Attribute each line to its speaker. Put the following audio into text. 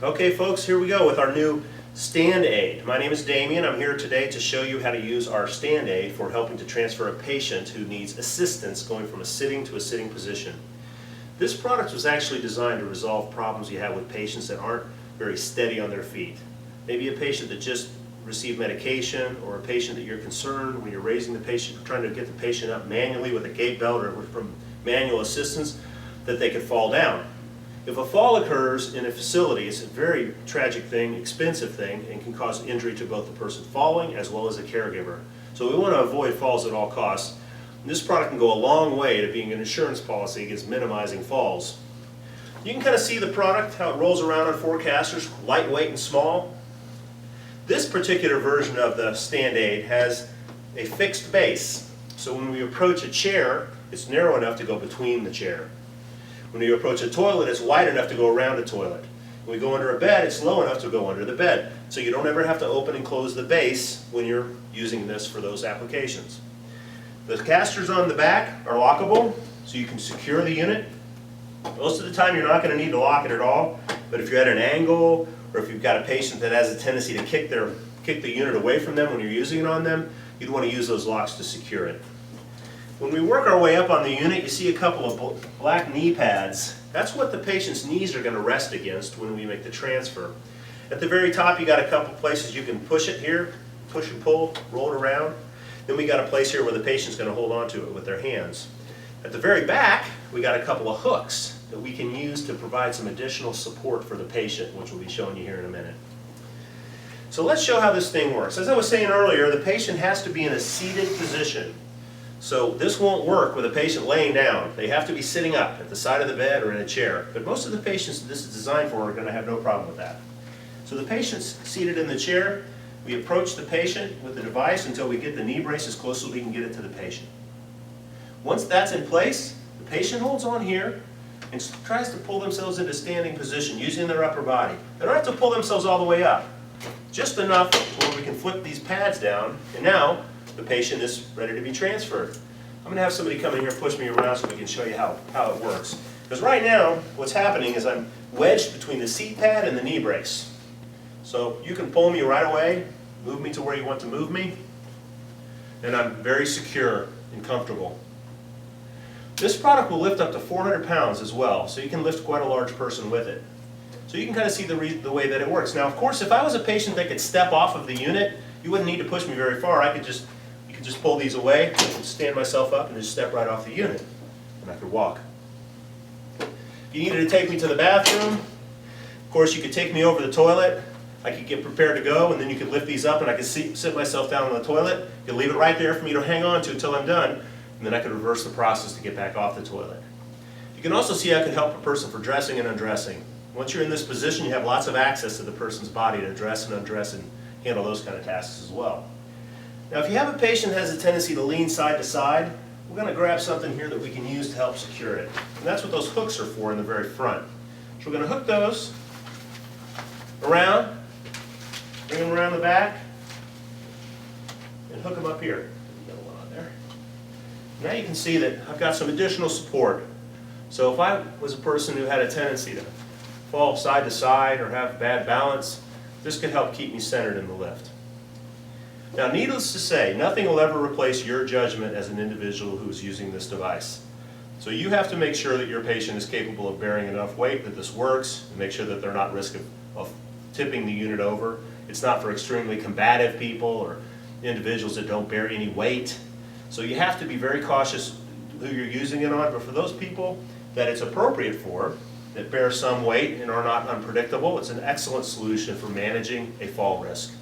Speaker 1: Okay folks, here we go with our new stand aid. My name is Damien. I'm here today to show you how to use our stand aid for helping to transfer a patient who needs assistance going from a sitting to a sitting position. This product was actually designed to resolve problems you have with patients that aren't very steady on their feet. Maybe a patient that just received medication, or a patient that you're concerned when you're raising the patient, trying to get the patient up manually with a gait belt or from manual assistance, that they could fall down. If a fall occurs in a facility, it's a very tragic thing, expensive thing, and can cause injury to both the person falling as well as the caregiver. So we want to avoid falls at all costs. And this product can go a long way to being an insurance policy against minimizing falls. You can kind of see the product, how it rolls around on four casters, lightweight and small. This particular version of the stand aid has a fixed base. So when we approach a chair, it's narrow enough to go between the chair. When you approach a toilet, it's wide enough to go around a toilet. When we go under a bed, it's low enough to go under the bed. So you don't ever have to open and close the base when you're using this for those applications. The casters on the back are lockable, so you can secure the unit. Most of the time you're not going to need to lock it at all, but if you're at an angle, or if you've got a patient that has a tendency to kick the unit away from them when you're using it on them, you'd want to use those locks to secure it. When we work our way up on the unit, you see a couple of black knee pads. That's what the patient's knees are going to rest against when we make the transfer. At the very top, you got a couple places you can push it here, push and pull, roll it around. Then we got a place here where the patient's going to hold on to it with their hands. At the very back, we got a couple of hooks that we can use to provide some additional support for the patient, which we'll be showing you here in a minute. So let's show how this thing works. As I was saying earlier, the patient has to be in a seated position. So this won't work with a patient laying down. They have to be sitting up at the side of the bed or in a chair. But most of the patients that this is designed for are going to have no problem with that. So the patient's seated in the chair. We approach the patient with the device until we get the knee brace as close as we can get it to the patient. Once that's in place, the patient holds on here and tries to pull themselves into standing position using their upper body. They don't have to pull themselves all the way up. Just enough to where we can flip these pads down, and now the patient is ready to be transferred. I'm going to have somebody come in here and push me around so we can show you how it works. Because right now, what's happening is I'm wedged between the seat pad and the knee brace. So you can pull me right away, move me to where you want to move me, and I'm very secure and comfortable. This product will lift up to 400 pounds as well, so you can lift quite a large person with it. So you can kind of see the way that it works. Now, of course, if I was a patient that could step off of the unit, you wouldn't need to push me very far. You could just pull these away, stand myself up, and just step right off the unit, and I could walk. If you needed to take me to the bathroom, of course, you could take me over the toilet. I could get prepared to go, and then you could lift these up, and I could sit myself down on the toilet. You could leave it right there for me to hang on to until I'm done, and then I could reverse the process to get back off the toilet. You can also see I could help a person for dressing and undressing. Once you're in this position, you have lots of access to the person's body to dress and undress and handle those kind of tasks as well. Now, if you have a patient that has a tendency to lean side to side, we're going to grab something here that we can use to help secure it. And that's what those hooks are for in the very front. So we're going to hook those around, bring them around the back, and hook them up here. Got one on there. Now you can see that I've got some additional support. So if I was a person who had a tendency to fall side to side or have bad balance, this could help keep me centered in the lift. Now, needless to say, nothing will ever replace your judgment as an individual who's using this device. So you have to make sure that your patient is capable of bearing enough weight that this works, and make sure that they're not at risk of tipping the unit over. It's not for extremely combative people or individuals that don't bear any weight. So you have to be very cautious who you're using it on, but for those people that it's appropriate for, that bear some weight and are not unpredictable, it's an excellent solution for managing a fall risk.